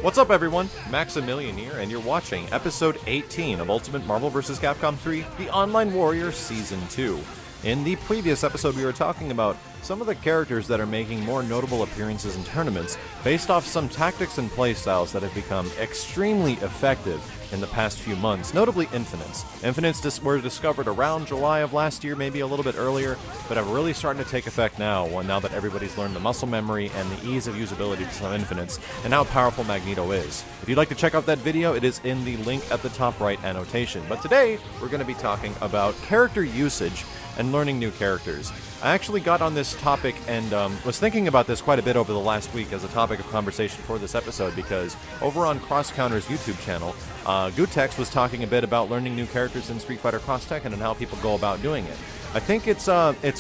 What's up, everyone? Maximilian here, and you're watching episode 18 of Ultimate Marvel vs. Capcom 3, The Online Warrior Season 2. In the previous episode, we were talking about some of the characters that are making more notable appearances in tournaments based off some tactics and playstyles that have become extremely effective in the past few months, notably Infinites. Infinites were discovered around July of last year, maybe a little bit earlier, but are really starting to take effect now that everybody's learned the muscle memory and the ease of usability to some Infinites, and how powerful Magneto is. If you'd like to check out that video, it is in the link at the top right annotation. But today, we're going to be talking about character usage and learning new characters. I actually got on this topic and was thinking about this quite a bit over the last week as a topic of conversation for this episode, because over on Cross Counter's YouTube channel, Gutex was talking a bit about learning new characters in Street Fighter Cross Tekken and how people go about doing it. I think it's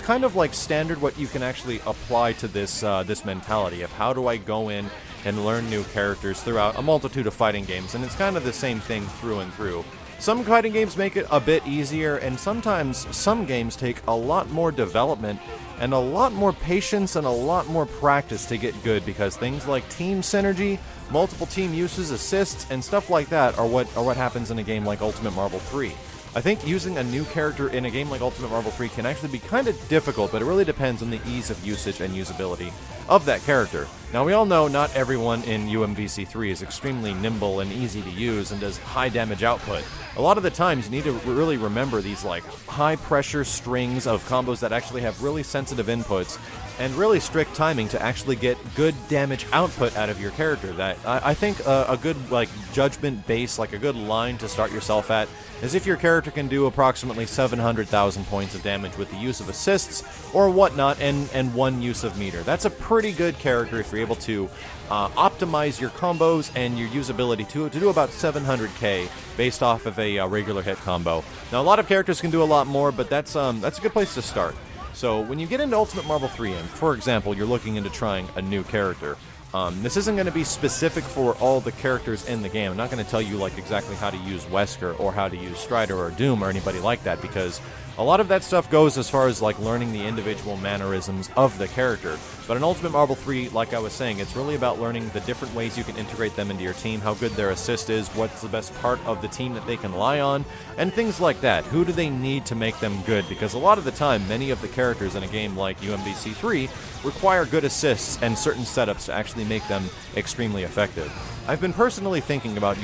kind of like standard what you can actually apply to this this mentality of how do I go in and learn new characters throughout a multitude of fighting games, and it's kind of the same thing through and through. Some fighting games make it a bit easier, and sometimes some games take a lot more development and a lot more patience and a lot more practice to get good, because things like team synergy, multiple team uses, assists, and stuff like that are what happens in a game like Ultimate Marvel 3. I think using a new character in a game like Ultimate Marvel 3 can actually be kind of difficult, but it really depends on the ease of usage and usability of that character. Now, we all know not everyone in UMVC3 is extremely nimble and easy to use and does high damage output. A lot of the times you need to really remember these like high pressure strings of combos that actually have really sensitive inputs and really strict timing to actually get good damage output out of your character. That I think a good like judgment base, like a good line to start yourself at, is if your character can do approximately 700,000 points of damage with the use of assists or whatnot and one use of meter. That's a pretty good character if you're able to optimize your combos and your usability to do about 700k based off of a regular hit combo. Now, a lot of characters can do a lot more, but that's a good place to start. So when you get into Ultimate Marvel 3, and for example, you're looking into trying a new character, this isn't going to be specific for all the characters in the game. I'm not going to tell you like exactly how to use Wesker or how to use Strider or Doom or anybody like that, because a lot of that stuff goes as far as like learning the individual mannerisms of the character. But in Ultimate Marvel 3, like I was saying, it's really about learning the different ways you can integrate them into your team, how good their assist is, what's the best part of the team that they can rely on, and things like that. Who do they need to make them good? Because a lot of the time, many of the characters in a game like UMVC3 require good assists and certain setups to actually make them extremely effective. I've been personally thinking about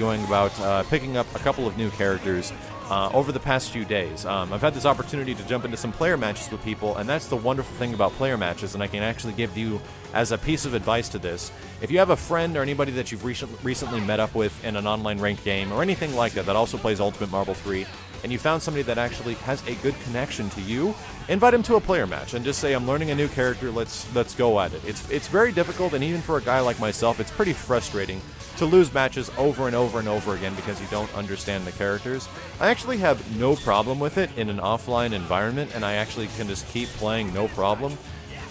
picking up a couple of new characters over the past few days. I've had this opportunity to jump into some player matches with people, and that's the wonderful thing about player matches, and I can actually give you as a piece of advice to this. If you have a friend or anybody that you've recently met up with in an online ranked game or anything like that that also plays Ultimate Marvel 3, and you found somebody that actually has a good connection to you, invite him to a player match and just say, I'm learning a new character, let's go at it. It's very difficult, and even for a guy like myself, it's pretty frustrating to lose matches over and over and over again because you don't understand the characters. I actually have no problem with it in an offline environment, and I actually can just keep playing no problem.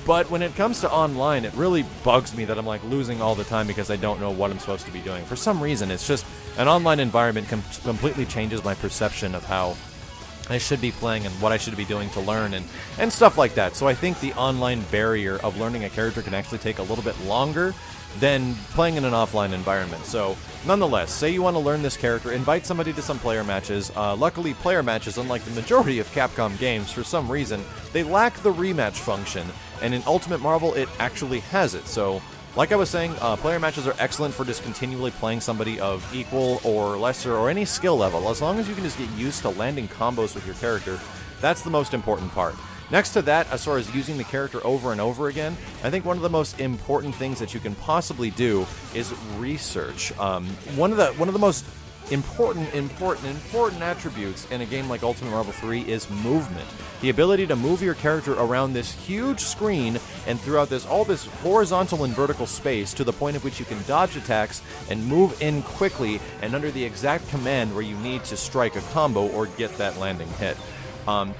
But when it comes to online, it really bugs me that I'm like losing all the time because I don't know what I'm supposed to be doing. For some reason, it's just an online environment completely changes my perception of how I should be playing and what I should be doing to learn and stuff like that. So I think the online barrier of learning a character can actually take a little bit longer than playing in an offline environment. So nonetheless, say you want to learn this character, invite somebody to some player matches. Luckily, player matches, unlike the majority of Capcom games, for some reason, they lack the rematch function, and in Ultimate Marvel, it actually has it. So like I was saying, player matches are excellent for just continually playing somebody of equal or lesser or any skill level. As long as you can just get used to landing combos with your character, that's the most important part. Next to that, as far as using the character over and over again, I think one of the most important things that you can possibly do is research. One of the most important attributes in a game like Ultimate Marvel 3 is movement. The ability to move your character around this huge screen and throughout all this horizontal and vertical space to the point at which you can dodge attacks and move in quickly and under the exact command where you need to strike a combo or get that landing hit.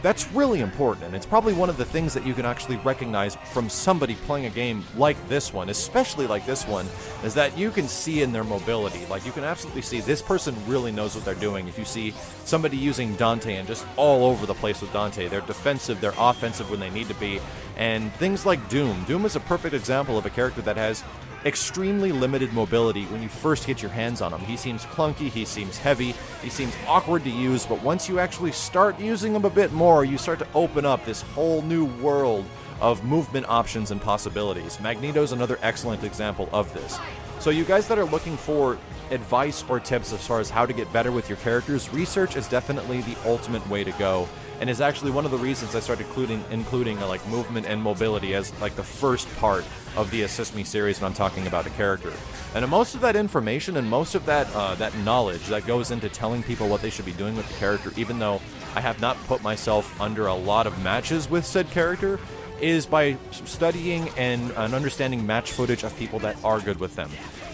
That's really important, and it's probably one of the things that you can actually recognize from somebody playing a game like this one, especially like this one, is that you can see in their mobility. Like, you can absolutely see this person really knows what they're doing. If you see somebody using Dante and just all over the place with Dante, they're defensive, they're offensive when they need to be, and things like Doom. Doom is a perfect example of a character that has extremely limited mobility when you first get your hands on him. He seems clunky, he seems heavy, he seems awkward to use, but once you actually start using him a bit more, you start to open up this whole new world of movement options and possibilities. Magneto's another excellent example of this. So you guys that are looking for advice or tips as far as how to get better with your characters, research is definitely the ultimate way to go, and is actually one of the reasons I started including like movement and mobility as like the first part of the Assist Me series when I'm talking about a character. And most of that information and most of that that knowledge that goes into telling people what they should be doing with the character, even though I have not put myself under a lot of matches with said character, is by studying and understanding match footage of people that are good with them.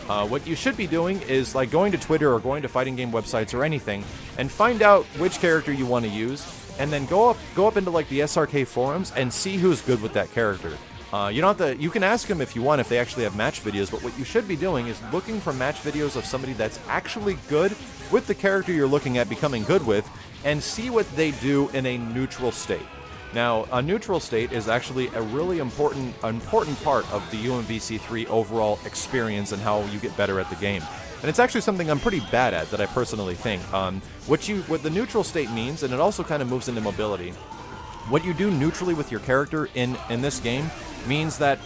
What you should be doing is like going to Twitter or going to fighting game websites or anything and find out which character you want to use, and then go up into like the SRK forums and see who's good with that character. You don't have to, you can ask them if you want if they actually have match videos, but what you should be doing is looking for match videos of somebody that's actually good with the character you're looking at becoming good with, and see what they do in a neutral state. Now, a neutral state is actually a really important part of the UMVC3 overall experience and how you get better at the game. And it's actually something I'm pretty bad at, that I personally think. What the neutral state means, and it also kind of moves into mobility, what you do neutrally with your character in this game means that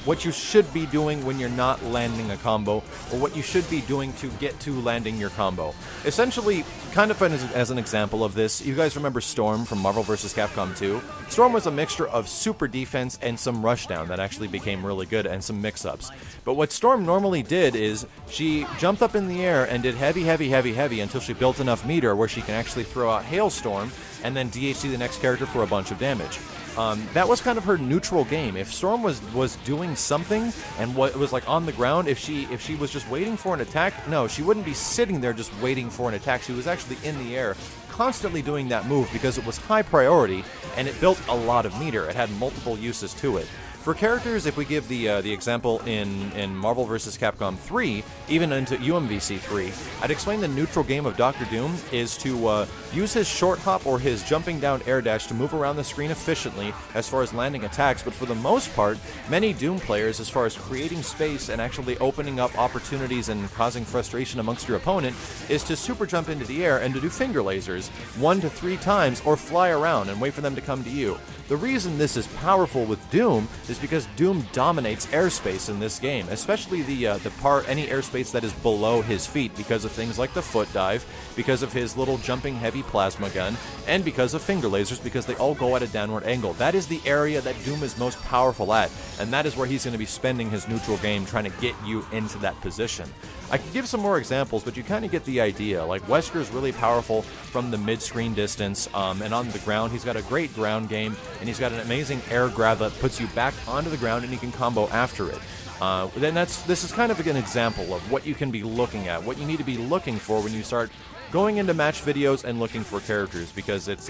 what you should be doing when you're not landing a combo, or what you should be doing to get to landing your combo. Essentially, kind of as an example of this, you guys remember Storm from Marvel vs. Capcom 2? Storm was a mixture of super defense and some rushdown that actually became really good, and some mix-ups. But what Storm normally did is, she jumped up in the air and did heavy, heavy, heavy, heavy until she built enough meter where she can actually throw out Hailstorm, and then DHC the next character for a bunch of damage. That was kind of her neutral game. If Storm was doing something and what was like on the ground, if she was just waiting for an attack, no, she wouldn't be sitting there just waiting for an attack. She was actually in the air, constantly doing that move because it was high priority and it built a lot of meter. It had multiple uses to it. For characters, if we give the example in Marvel vs. Capcom 3, even into UMVC3, I'd explain the neutral game of Dr. Doom is to use his short hop or his jumping down air dash to move around the screen efficiently as far as landing attacks, but for the most part, many Doom players, as far as creating space and actually opening up opportunities and causing frustration amongst your opponent, is to super jump into the air and to do finger lasers 1 to 3 times or fly around and wait for them to come to you. The reason this is powerful with Doom is because Doom dominates airspace in this game, especially any airspace that is below his feet, because of things like the foot dive, because of his little jumping heavy plasma gun, and because of finger lasers, because they all go at a downward angle. That is the area that Doom is most powerful at, and that is where he's going to be spending his neutral game trying to get you into that position. I could give some more examples, but you kind of get the idea. Like, Wesker is really powerful from the mid-screen distance, and on the ground, he's got a great ground game, and he's got an amazing air grab that puts you back onto the ground, and he can combo after it. This is kind of an example of what you can be looking at, what you need to be looking for when you start going into match videos and looking for characters, because it's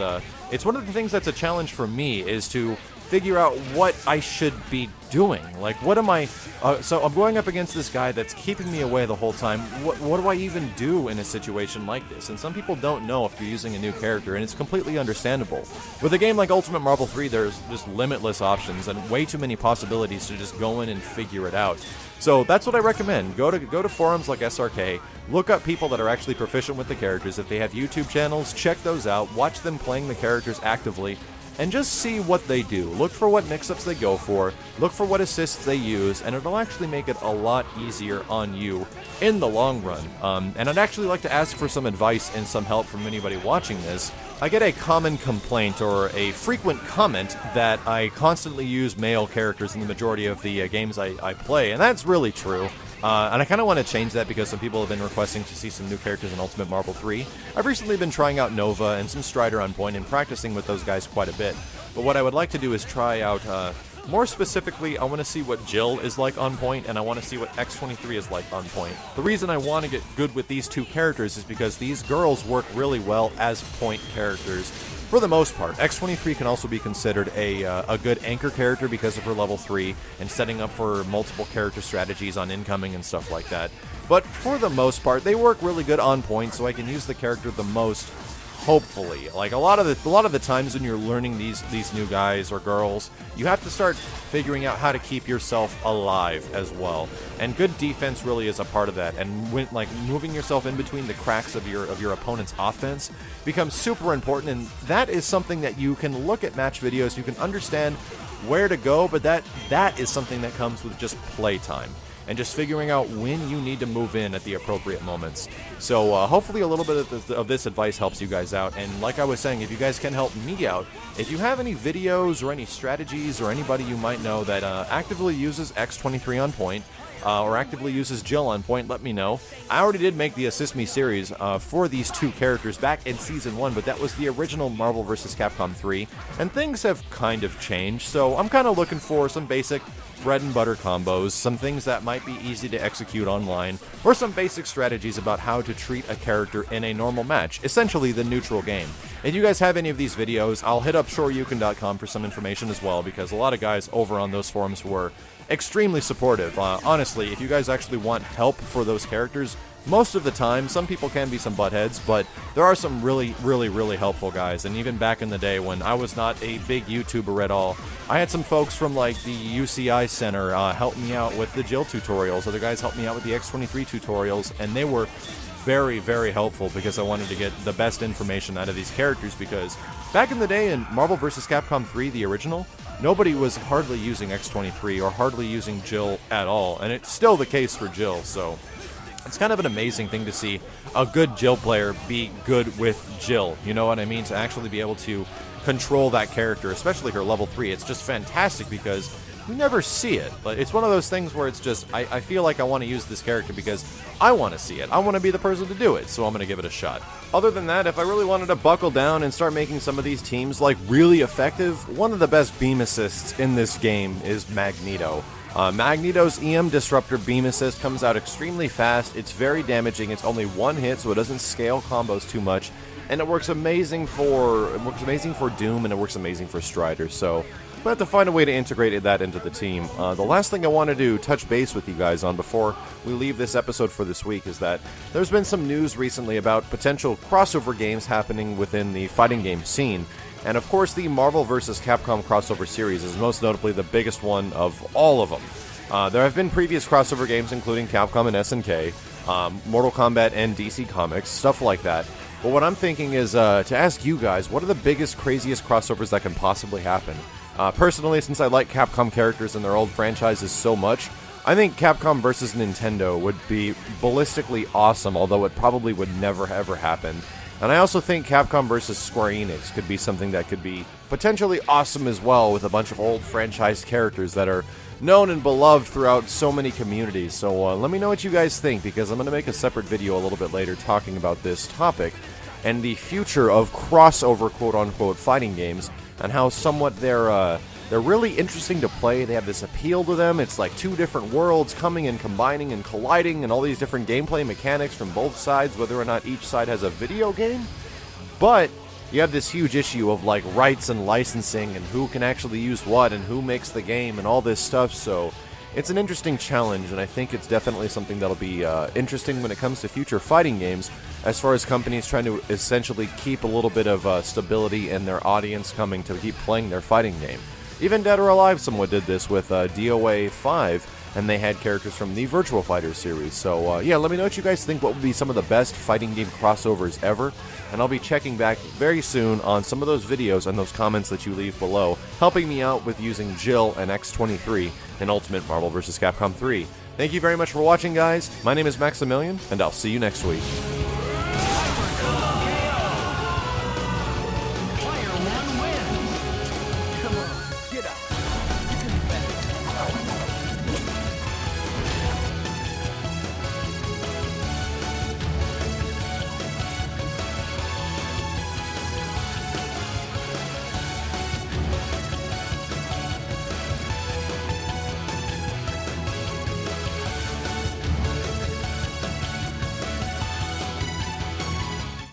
one of the things that's a challenge for me, is to figure out what I should be doing. Like, what am I... so I'm going up against this guy that's keeping me away the whole time. What do I even do in a situation like this? And some people don't know if you're using a new character, and it's completely understandable. With a game like Ultimate Marvel 3, there's just limitless options and way too many possibilities to just go in and figure it out. So that's what I recommend. Go to forums like SRK, look up people that are actually proficient with the characters. If they have YouTube channels, check those out, watch them playing the characters actively, and just see what they do. Look for what mix-ups they go for, look for what assists they use, and it'll actually make it a lot easier on you in the long run. And I'd actually like to ask for some advice and some help from anybody watching this. I get a common complaint, or a frequent comment, that I constantly use male characters in the majority of the games I play, and that's really true. And I kind of want to change that because some people have been requesting to see some new characters in Ultimate Marvel 3. I've recently been trying out Nova and some Strider on point and practicing with those guys quite a bit. But what I would like to do is try out, more specifically, I want to see what Jill is like on point, and I want to see what X-23 is like on point. The reason I want to get good with these two characters is because these girls work really well as point characters. For the most part, X-23 can also be considered a good anchor character because of her level 3 and setting up for multiple character strategies on incoming and stuff like that. But for the most part, they work really good on point, so I can use the character the most hopefully, like a lot of the times when you're learning these new guys or girls, you have to start figuring out how to keep yourself alive as well. And good defense really is a part of that. And when, like, moving yourself in between the cracks of your opponent's offense becomes super important. And that is something that you can look at match videos, you can understand where to go, but that is something that comes with just playtime and just figuring out when you need to move in at the appropriate moments. So hopefully a little bit of this advice helps you guys out. And like I was saying, if you guys can help me out, if you have any videos or any strategies or anybody you might know that actively uses X23 on point, or actively uses Jill on point, let me know. I already did make the Assist Me series for these two characters back in Season 1, but that was the original Marvel vs. Capcom 3, and things have kind of changed, so I'm kind of looking for some basic bread and butter combos, some things that might be easy to execute online, or some basic strategies about how to treat a character in a normal match, essentially the neutral game. If you guys have any of these videos, I'll hit up shoryuken.com for some information as well, because a lot of guys over on those forums were extremely supportive. Honestly, if you guys actually want help for those characters, most of the time, some people can be some buttheads, but there are some really helpful guys. And even back in the day when I was not a big YouTuber at all, I had some folks from like the UCI Center help me out with the Jill tutorials. Other guys helped me out with the X23 tutorials, and they were very helpful because I wanted to get the best information out of these characters, because back in the day in Marvel vs. Capcom 3, the original, nobody was hardly using X23 or hardly using Jill at all, and it's still the case for Jill, so it's kind of an amazing thing to see a good Jill player be good with Jill, you know what I mean? To actually be able to control that character, especially her level 3. It's just fantastic because we never see it. But it's one of those things where it's just, I feel like I want to use this character because I want to see it. I want to be the person to do it, so I'm going to give it a shot. Other than that, if I really wanted to buckle down and start making some of these teams like really effective, one of the best beam assists in this game is Magneto. Magneto's EM Disruptor Beam Assist comes out extremely fast, it's very damaging, it's only one hit, so it doesn't scale combos too much, and it works amazing for Doom, and it works amazing for Strider, so we'll have to find a way to integrate that into the team. The last thing I want to do, touch base with you guys on before we leave this episode for this week, is that there's been some news recently about potential crossover games happening within the fighting game scene. And of course, the Marvel vs. Capcom crossover series is most notably the biggest one of all of them. There have been previous crossover games, including Capcom and SNK, Mortal Kombat and DC Comics, stuff like that. But what I'm thinking is to ask you guys, what are the biggest, craziest crossovers that can possibly happen? Personally, since I like Capcom characters and their old franchises so much, I think Capcom vs. Nintendo would be ballistically awesome, although it probably would never ever happen. And I also think Capcom vs. Square Enix could be something that could be potentially awesome as well, with a bunch of old franchise characters that are known and beloved throughout so many communities. So let me know what you guys think, because I'm going to make a separate video a little bit later talking about this topic and the future of crossover quote-unquote fighting games, and how somewhat they're really interesting to play. They have this appeal to them. It's like two different worlds coming and combining and colliding, and all these different gameplay mechanics from both sides, whether or not each side has a video game. But you have this huge issue of like rights and licensing and who can actually use what and who makes the game and all this stuff. So it's an interesting challenge, and I think it's definitely something that'll be interesting when it comes to future fighting games, as far as companies trying to essentially keep a little bit of stability in their audience coming to keep playing their fighting game. Even Dead or Alive somewhat did this with DOA 5, and they had characters from the Virtual Fighter series. So yeah, let me know what you guys think. What would be some of the best fighting game crossovers ever? And I'll be checking back very soon on some of those videos and those comments that you leave below, helping me out with using Jill and X23 in Ultimate Marvel vs. Capcom 3. Thank you very much for watching, guys. My name is Maximilian, and I'll see you next week.